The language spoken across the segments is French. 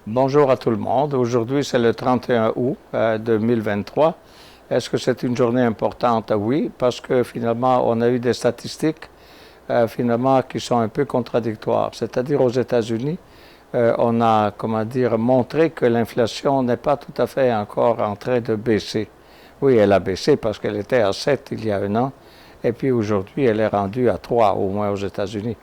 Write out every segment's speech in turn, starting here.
Bonjour à tout le monde. Aujourd'hui, c'est le 31 août 2023. Est-ce que c'est une journée importante? Oui, parce que finalement, on a eu des statistiques finalement qui sont un peu contradictoires. C'est-à-dire aux États-Unis, on a, comment dire, montré que l'inflation n'est pas tout à fait encore en train de baisser. Oui, elle a baissé parce qu'elle était à 7 il y a un an, et puis aujourd'hui, elle est rendue à 3 au moins aux États-Unis.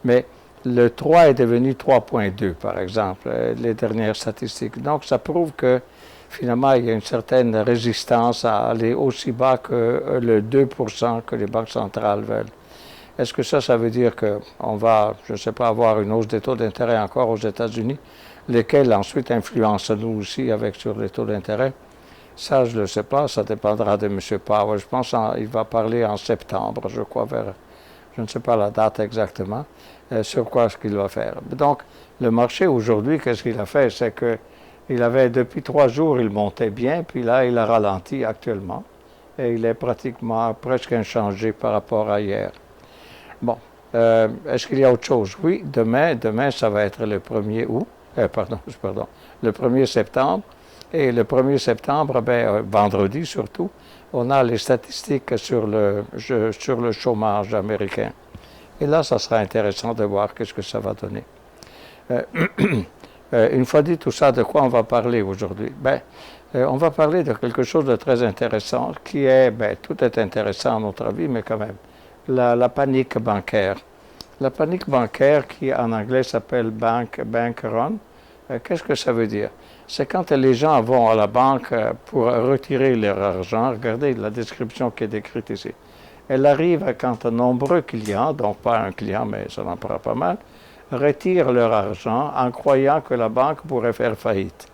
Mais le 3 est devenu 3,2 par exemple, les dernières statistiques. Donc ça prouve que finalement il y a une certaine résistance à aller aussi bas que le 2% que les banques centrales veulent. Est-ce que ça veut dire qu'on va, je ne sais pas, avoir une hausse des taux d'intérêt encore aux États-Unis, lesquels ensuite influencent nous aussi avec sur les taux d'intérêt? Ça, je ne le sais pas, ça dépendra de M. Powell. Je pense qu'il va parler en septembre, je crois, vers, je ne sais pas la date exactement, sur quoi ce qu'il va faire. Donc, le marché aujourd'hui, qu'est-ce qu'il a fait? C'est qu'il avait, depuis 3 jours, il montait bien, puis là, il a ralenti actuellement. Et il est pratiquement presque inchangé par rapport à hier. Bon, est-ce qu'il y a autre chose? Oui, demain, ça va être le 1er août, pardon, le 1er septembre. Et le 1er septembre, vendredi surtout, on a les statistiques sur le chômage américain. Et là, ça sera intéressant de voir qu'est-ce que ça va donner. Euh, une fois dit tout ça, de quoi on va parler aujourd'hui? On va parler de quelque chose de très intéressant, qui est, tout est intéressant à notre avis, mais quand même, la panique bancaire. La panique bancaire, qui en anglais s'appelle bank run, qu'est-ce que ça veut dire? C'est quand les gens vont à la banque pour retirer leur argent. Regardez la description qui est décrite ici. Elle arrive quand de nombreux clients, donc pas un client, mais ça en prend pas mal, retirent leur argent en croyant que la banque pourrait faire faillite.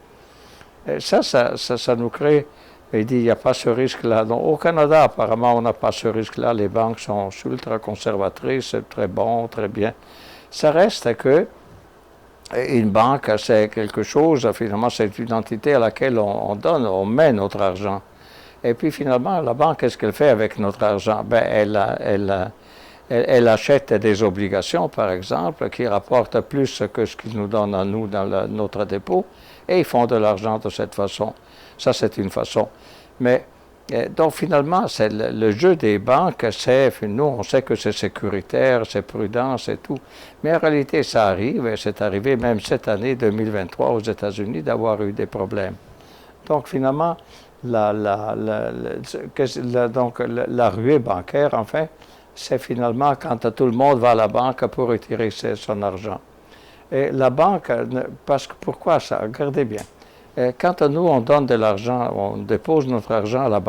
Et ça nous crée, il dit, il n'y a pas ce risque-là. Donc, au Canada, apparemment, on n'a pas ce risque-là. Les banques sont ultra conservatrices, c'est très bon, très bien. Ça reste que une banque, c'est quelque chose, finalement, c'est une entité à laquelle on met notre argent. Et puis finalement, la banque, qu'est-ce qu'elle fait avec notre argent? Elle achète des obligations, par exemple, qui rapportent plus que ce qu'ils nous donnent à nous dans notre dépôt, et ils font de l'argent de cette façon. Ça, c'est une façon. Mais donc finalement, c'est le jeu des banques, nous, on sait que c'est sécuritaire, c'est prudent, c'est tout. Mais en réalité, ça arrive, et c'est arrivé même cette année 2023 aux États-Unis d'avoir eu des problèmes. Donc finalement, la ruée bancaire, enfin, c'est finalement quand tout le monde va à la banque pour retirer son argent. Et la banque, parce que pourquoi ça? Regardez bien. Quand nous, on donne de l'argent, on dépose notre argent à la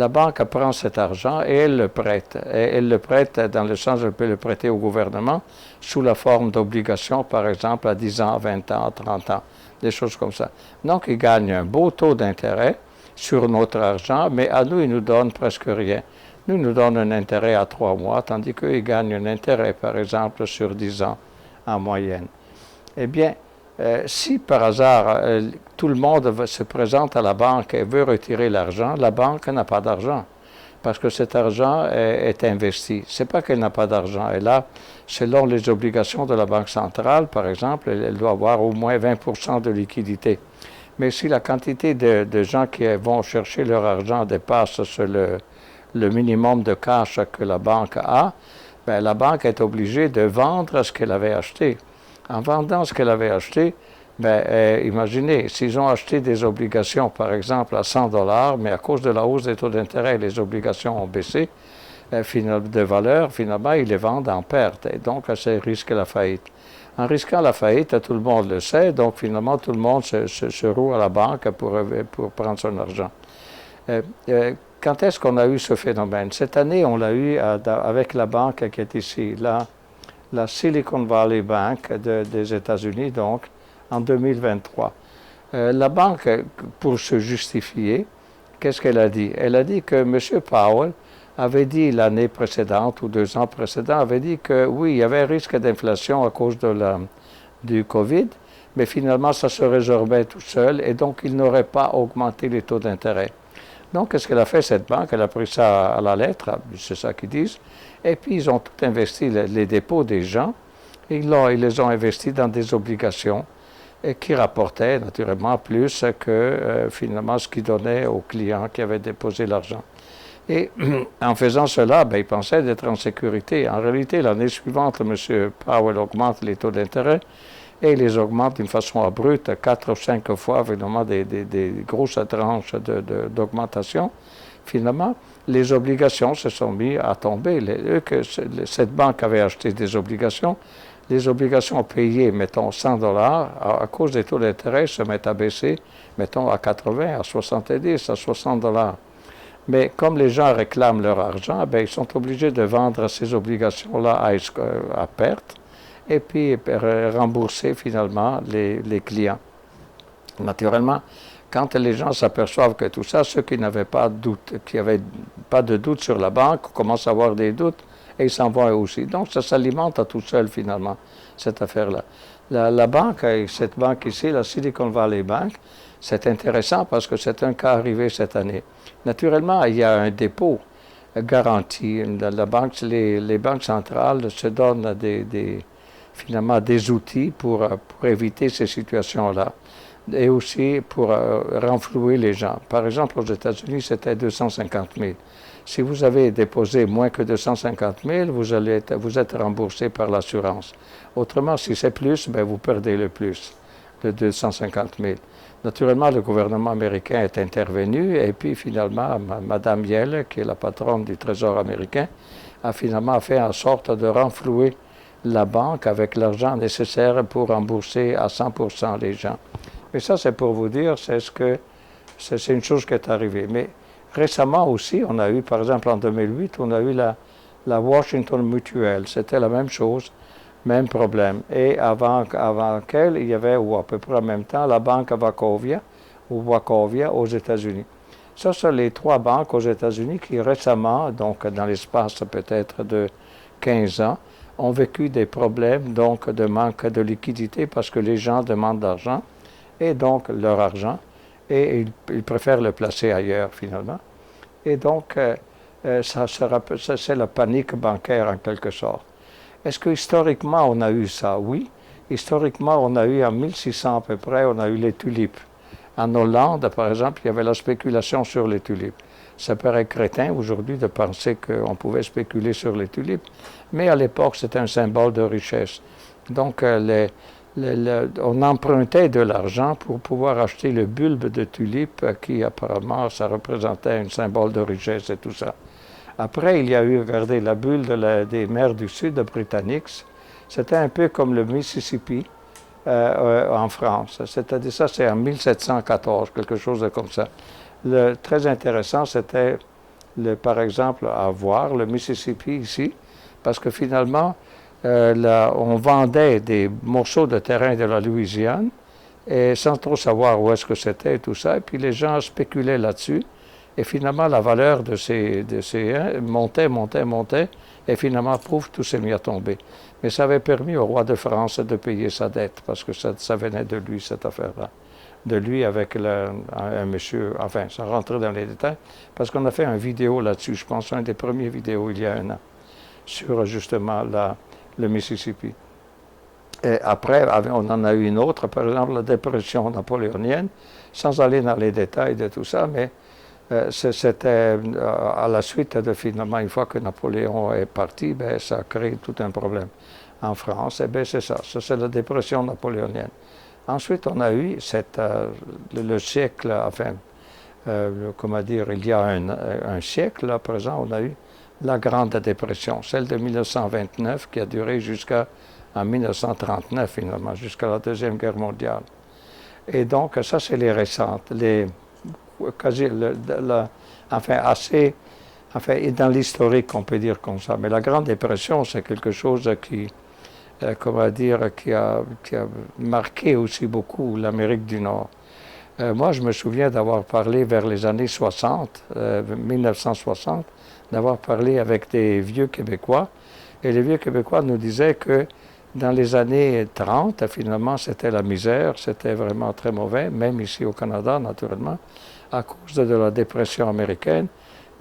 banque prend cet argent et elle le prête. Et elle le prête dans le sens, elle peut le prêter au gouvernement sous la forme d'obligations, par exemple, à 10 ans, 20 ans, 30 ans, des choses comme ça. Donc, ils gagnent un beau taux d'intérêt sur notre argent, mais à nous, ils nous donnent presque rien. Nous donnent un intérêt à 3 mois, tandis qu'ils gagnent un intérêt, par exemple, sur 10 ans en moyenne. Eh bien, si par hasard tout le monde se présente à la banque et veut retirer l'argent, la banque n'a pas d'argent parce que cet argent est investi. Ce n'est pas qu'elle n'a pas d'argent. Elle a, selon les obligations de la Banque centrale, par exemple, elle doit avoir au moins 20% de liquidité. Mais si la quantité de gens qui vont chercher leur argent dépasse le minimum de cash que la banque a, la banque est obligée de vendre ce qu'elle avait acheté. En vendant ce qu'elle avait acheté, imaginez, s'ils ont acheté des obligations, par exemple, à 100 dollars, mais à cause de la hausse des taux d'intérêt, les obligations ont baissé de valeur, finalement, ils les vendent en perte. Et donc, ça risque la faillite. En risquant la faillite, tout le monde le sait, donc finalement, tout le monde se roue à la banque pour prendre son argent. Quand est-ce qu'on a eu ce phénomène? Cette année, on l'a eu avec la banque qui est ici, la Silicon Valley Bank des États-Unis, donc, en 2023. La banque, pour se justifier, qu'est-ce qu'elle a dit? Elle a dit que M. Powell avait dit l'année précédente ou 2 ans précédents, avait dit que oui, il y avait un risque d'inflation à cause du COVID, mais finalement, ça se résorbait tout seul et donc il n'aurait pas augmenté les taux d'intérêt. Donc, qu'est-ce qu'elle a fait, cette banque? Elle a pris ça à la lettre, c'est ça qu'ils disent, et puis ils ont tout investi, les dépôts des gens, ils les ont investis dans des obligations. et qui rapportait naturellement plus que finalement ce qu'ils donnaient aux clients qui avaient déposé l'argent. Et en faisant cela, ben, ils pensaient d'être en sécurité. En réalité, l'année suivante, M. Powell augmente les taux d'intérêt et les augmente d'une façon abrupte, 4 ou 5 fois, évidemment, des grosses tranches d'augmentation. Finalement, les obligations se sont mises à tomber. Cette banque avait acheté des obligations. Les obligations payées, mettons, 100 dollars, à cause des taux d'intérêt, se mettent à baisser, mettons, à 80, à 70, à 60 dollars. Mais comme les gens réclament leur argent, ben, ils sont obligés de vendre ces obligations-là à perte et puis rembourser finalement les clients. Naturellement, quand les gens s'aperçoivent que tout ça, ceux qui n'avaient pas de doute, qui n'avaient pas de doute sur la banque, commencent à avoir des doutes et ils s'en vont eux aussi. Donc ça s'alimente à tout seul finalement, cette affaire-là. La banque, cette banque ici, la Silicon Valley Bank, c'est intéressant parce que c'est un cas arrivé cette année. Naturellement, il y a un dépôt garanti. Les banques centrales se donnent finalement des outils pour éviter ces situations-là et aussi pour renflouer les gens. Par exemple, aux États-Unis, c'était 250 000. Si vous avez déposé moins que 250 000, vous êtes remboursé par l'assurance. Autrement, si c'est plus, ben, vous perdez le plus, de 250 000. Naturellement, le gouvernement américain est intervenu et puis finalement, Mme Yellen, qui est la patronne du Trésor américain, a finalement fait en sorte de renflouer la banque avec l'argent nécessaire pour rembourser à 100% les gens. Mais ça, c'est pour vous dire, c'est une chose qui est arrivée. Mais récemment aussi, on a eu, par exemple en 2008, on a eu la Washington Mutual. C'était la même chose, même problème. Et avant qu'elle, il y avait, ou à peu près en même temps, la banque Wachovia aux États-Unis. Ça, sont les 3 banques aux États-Unis qui récemment, donc dans l'espace peut-être de 15 ans, ont vécu des problèmes donc de manque de liquidité parce que les gens demandent d'argent et donc leur argent et ils préfèrent le placer ailleurs finalement. Et donc, c'est la panique bancaire en quelque sorte. Est-ce que historiquement on a eu ça? Oui. Historiquement, on a eu en 1600 à peu près, on a eu les tulipes. En Hollande, par exemple, il y avait la spéculation sur les tulipes. Ça paraît crétin aujourd'hui de penser qu'on pouvait spéculer sur les tulipes, mais à l'époque, c'était un symbole de richesse. Donc, on empruntait de l'argent pour pouvoir acheter le bulbe de tulipe qui, apparemment, ça représentait un symbole de richesse et tout ça. Après, il y a eu, regardez, la bulle des mers du Sud britanniques. C'était un peu comme le Mississippi en France. C'est-à-dire ça, c'est en 1714, quelque chose comme ça. Très intéressant, c'était, par exemple, à voir le Mississippi ici, parce que finalement, on vendait des morceaux de terrain de la Louisiane, et sans trop savoir où est-ce que c'était et tout ça, et puis les gens spéculaient là-dessus, et finalement, la valeur de ces montait, et finalement, tout s'est mis à tomber. Mais ça avait permis au roi de France de payer sa dette, parce que ça venait de lui, cette affaire-là. De lui avec un monsieur, enfin, ça rentrait dans les détails, parce qu'on a fait une vidéo là-dessus, je pense, une des premières vidéos il y a 1 an, sur justement le Mississippi. Et après, on en a eu une autre, par exemple, la dépression napoléonienne, sans aller dans les détails de tout ça, mais c'était à la suite de finalement, une fois que Napoléon est parti, ben, ça a créé tout un problème en France. Et bien, c'est ça, c'est la dépression napoléonienne. Ensuite, on a eu le siècle, enfin, comment dire, il y a un siècle, à présent, on a eu la Grande Dépression, celle de 1929, qui a duré jusqu'en 1939, finalement, jusqu'à la Deuxième Guerre mondiale. Et donc, ça, c'est les récentes, dans l'historique, on peut dire comme ça. Mais la Grande Dépression, c'est quelque chose qui a marqué aussi beaucoup l'Amérique du Nord. Moi, je me souviens d'avoir parlé vers les années 60, 1960, d'avoir parlé avec des vieux Québécois. Et les vieux Québécois nous disaient que dans les années 30, finalement, c'était la misère, c'était vraiment très mauvais, même ici au Canada, naturellement, à cause de la dépression américaine.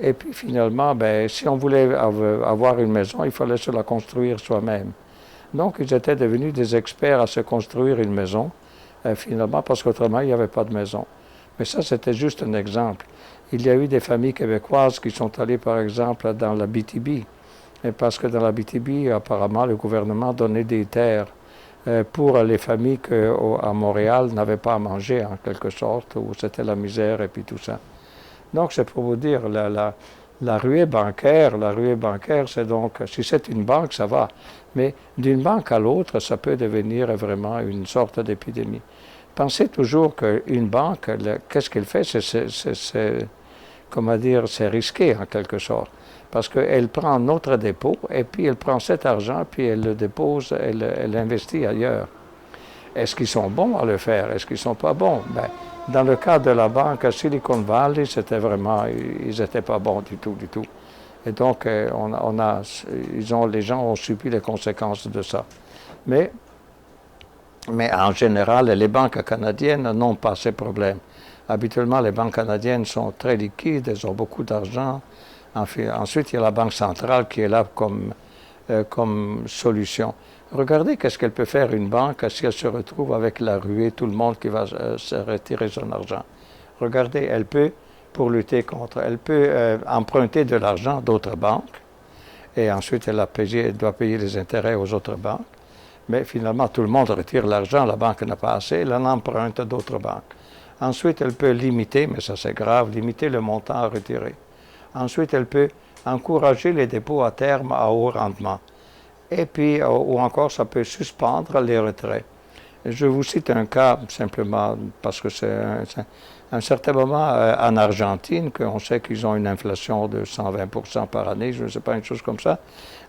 Et puis finalement, ben, si on voulait avoir une maison, il fallait se la construire soi-même. Donc, ils étaient devenus des experts à se construire une maison finalement, parce qu'autrement, il n'y avait pas de maison. Mais ça, c'était juste un exemple. Il y a eu des familles québécoises qui sont allées, par exemple, dans la BTB. Et parce que dans la BTB, apparemment, le gouvernement donnait des terres pour les familles qui, à Montréal, n'avaient pas à manger, en quelque sorte, où c'était la misère et puis tout ça. Donc, c'est pour vous dire, la ruée bancaire, c'est donc, si c'est une banque, ça va. Mais d'une banque à l'autre, ça peut devenir vraiment une sorte d'épidémie. Pensez toujours qu'une banque, qu'est-ce qu'elle fait? Comment dire, c'est risqué en quelque sorte. Parce qu'elle prend notre dépôt et puis elle prend cet argent, puis elle le dépose, elle investit ailleurs. Est-ce qu'ils sont bons à le faire? Est-ce qu'ils ne sont pas bons? Ben, dans le cas de la banque à Silicon Valley, c'était vraiment, ils n'étaient pas bons du tout, du tout. Et donc, les gens ont subi les conséquences de ça. Mais en général, les banques canadiennes n'ont pas ces problèmes. Habituellement, les banques canadiennes sont très liquides, elles ont beaucoup d'argent. Ensuite, il y a la Banque centrale qui est là comme solution. Regardez qu'est-ce qu'elle peut faire une banque si elle se retrouve avec la ruée, tout le monde qui va se retirer son argent. Regardez, elle peut, pour lutter contre, elle peut emprunter de l'argent d'autres banques et ensuite elle doit payer les intérêts aux autres banques. Mais finalement, tout le monde retire l'argent, la banque n'a pas assez, elle en emprunte d'autres banques. Ensuite, elle peut limiter, mais ça c'est grave, limiter le montant à retirer. Ensuite, elle peut encourager les dépôts à terme à haut rendement. Et puis, ou encore, ça peut suspendre les retraits. Je vous cite un cas simplement parce que c'est un certain moment en Argentine, qu'on sait qu'ils ont une inflation de 120% par année, je ne sais pas, une chose comme ça.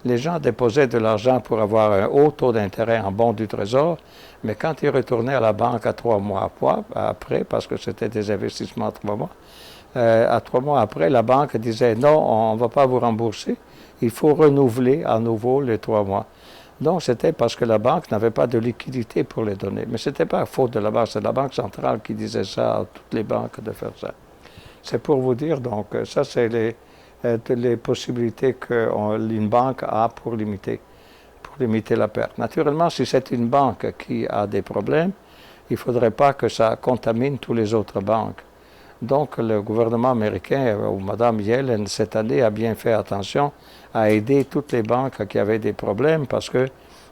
Les gens déposaient de l'argent pour avoir un haut taux d'intérêt en bons du Trésor, mais quand ils retournaient à la banque à 3 mois après, parce que c'était des investissements à 3 mois, à 3 mois après, la banque disait non, on ne va pas vous rembourser, il faut renouveler à nouveau les 3 mois. Donc, c'était parce que la banque n'avait pas de liquidité pour les donner. Mais ce n'était pas faute de la banque, c'est la Banque centrale qui disait ça à toutes les banques de faire ça. C'est pour vous dire, donc, ça, c'est les possibilités qu'une banque a pour limiter la perte. Naturellement, si c'est une banque qui a des problèmes, il ne faudrait pas que ça contamine toutes les autres banques. Donc, le gouvernement américain, ou Mme Yellen, cette année, a bien fait attention à aider toutes les banques qui avaient des problèmes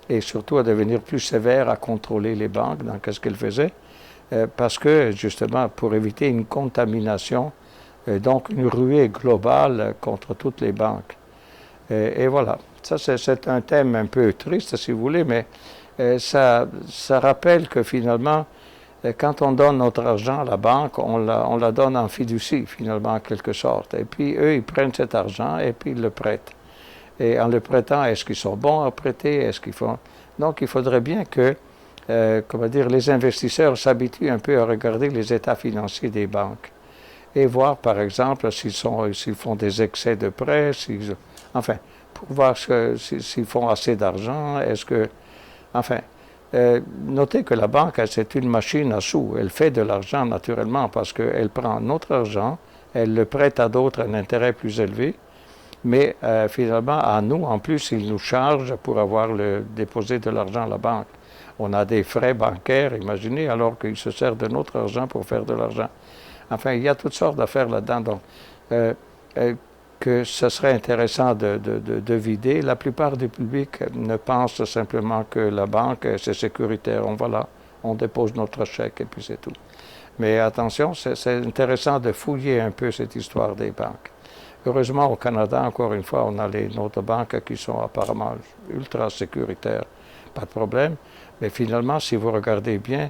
et surtout à devenir plus sévère à contrôler les banques dans ce qu'elles faisaient, parce que, justement, pour éviter une contamination, donc une ruée globale contre toutes les banques. Et voilà. Ça, c'est un thème un peu triste, si vous voulez, mais ça rappelle que finalement, quand on donne notre argent à la banque, on la donne en fiducie, finalement, en quelque sorte. Et puis, eux, ils prennent cet argent et puis ils le prêtent. Et en le prêtant, est-ce qu'ils sont bons à prêter? Est-ce qu'ils font... Donc, il faudrait bien que, les investisseurs s'habituent un peu à regarder les états financiers des banques et voir, par exemple, s'ils font des excès de prêts, pour voir s'ils font assez d'argent, notez que la banque, c'est une machine à sous. Elle fait de l'argent naturellement parce qu'elle prend notre argent, elle le prête à d'autres à un intérêt plus élevé, mais finalement, à nous, en plus, ils nous chargent pour avoir déposé de l'argent à la banque. On a des frais bancaires, imaginez, alors qu'ils se servent de notre argent pour faire de l'argent. Enfin, il y a toutes sortes d'affaires là-dedans. Donc, que ce serait intéressant de vider. La plupart du public ne pense simplement que la banque, c'est sécuritaire. On dépose notre chèque et puis c'est tout. Mais attention, c'est intéressant de fouiller un peu cette histoire des banques. Heureusement, au Canada, encore une fois, on a notre banques qui sont apparemment ultra sécuritaires. Pas de problème. Mais finalement, si vous regardez bien,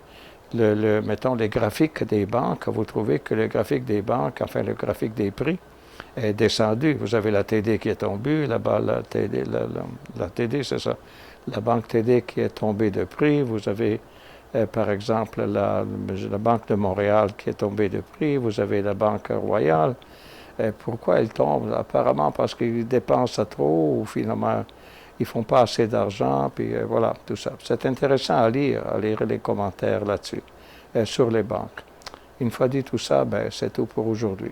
mettons les graphiques des banques, vous trouvez que le graphique des banques, enfin le graphique des prix, est descendu. Vous avez la TD qui est tombée, là-bas la TD, c'est ça, la banque TD qui est tombée de prix. Vous avez, par exemple, la Banque de Montréal qui est tombée de prix. Vous avez la Banque Royale. Pourquoi elle tombe? Apparemment parce qu'ils dépensent trop ou finalement ils ne font pas assez d'argent, puis voilà, tout ça. C'est intéressant à lire les commentaires là-dessus, sur les banques. Une fois dit tout ça, c'est tout pour aujourd'hui.